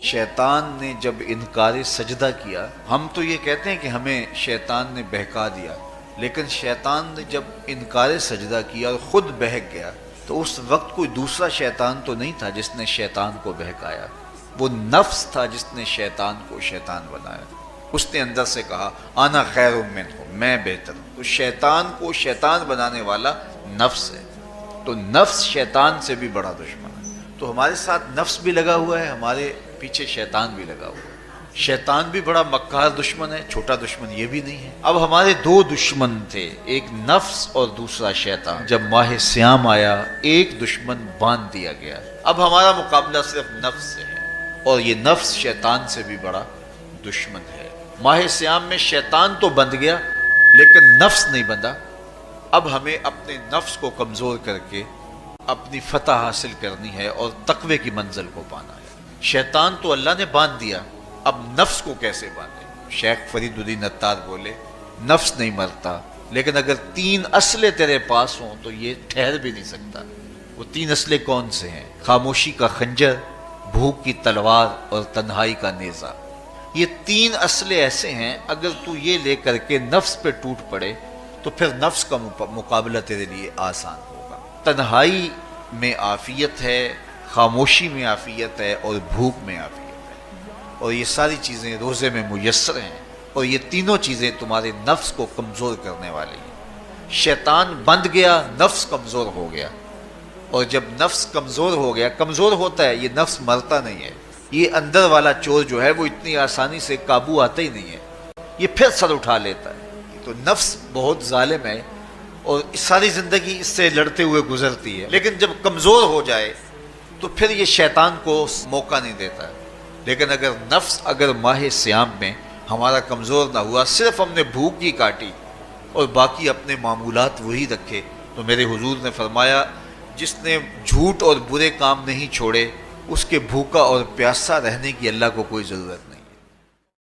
شیطان نے جب انکار سجدہ کیا، ہم تو یہ کہتے ہیں کہ ہمیں شیطان نے بہکا دیا، لیکن شیطان نے جب انکار سجدہ کیا اور خود بہک گیا تو اس وقت کوئی دوسرا شیطان تو نہیں تھا جس نے شیطان کو بہکایا، وہ نفس تھا جس نے شیطان کو شیطان بنایا۔ اس نے اندر سے کہا انا خیر منہ، میں بہتر ہوں۔ تو شیطان کو شیطان بنانے والا نفس ہے، تو نفس شیطان سے بھی بڑا دشمن ہے۔ تو ہمارے ساتھ نفس بھی لگا ہوا ہے، ہمارے پیچھے شیطان بھی لگا ہوا ہے۔ شیطان بھی بڑا مکار دشمن ہے، چھوٹا دشمن یہ بھی نہیں ہے۔ اب ہمارے دو دشمن تھے، ایک نفس اور دوسرا شیطان۔ جب ماہ سیام آیا ایک دشمن باندھ دیا گیا، اب ہمارا مقابلہ صرف نفس سے ہے، اور یہ نفس شیطان سے بھی بڑا دشمن ہے۔ ماہ سیام میں شیطان تو بند گیا لیکن نفس نہیں بندھا۔ اب ہمیں اپنے نفس کو کمزور کر کے اپنی فتح حاصل کرنی ہے اور تقوی کی منزل کو پانا ہے۔ شیطان تو اللہ نے باندھ دیا، اب نفس کو کیسے باندھیں؟ شیخ فرید الدین عطار بولے نفس نہیں مرتا، لیکن اگر 3 اسلحے تیرے پاس ہوں تو یہ ٹھہر بھی نہیں سکتا۔ وہ 3 اسلحے کون سے ہیں؟ خاموشی کا خنجر، بھوک کی تلوار اور تنہائی کا نیزہ۔ یہ 3 اسلحے ایسے ہیں، اگر تو یہ لے کر کے نفس پہ ٹوٹ پڑے تو پھر نفس کا مقابلہ تیرے لیے آسان ہوگا۔ تنہائی میں عافیت ہے، خاموشی میں عافیت ہے اور بھوک میں عافیت ہے، اور یہ ساری چیزیں روزے میں میسر ہیں، اور یہ تینوں چیزیں تمہارے نفس کو کمزور کرنے والی ہیں۔ شیطان بند گیا، نفس کمزور ہو گیا، اور جب نفس کمزور ہو گیا، کمزور ہوتا ہے، یہ نفس مرتا نہیں ہے، یہ اندر والا چور جو ہے وہ اتنی آسانی سے قابو آتا ہی نہیں ہے، یہ پھر سر اٹھا لیتا ہے۔ تو نفس بہت ظالم ہے اور ساری زندگی اس سے لڑتے ہوئے گزرتی ہے، لیکن جب کمزور ہو جائے تو پھر یہ شیطان کو موقع نہیں دیتا ہے۔ لیکن اگر ماہ سیام میں ہمارا کمزور نہ ہوا، صرف ہم نے بھوک ہی کاٹی اور باقی اپنے معمولات وہی رکھے، تو میرے حضور نے فرمایا جس نے جھوٹ اور برے کام نہیں چھوڑے اس کے بھوکا اور پیاسا رہنے کی اللہ کو کوئی ضرورت نہیں۔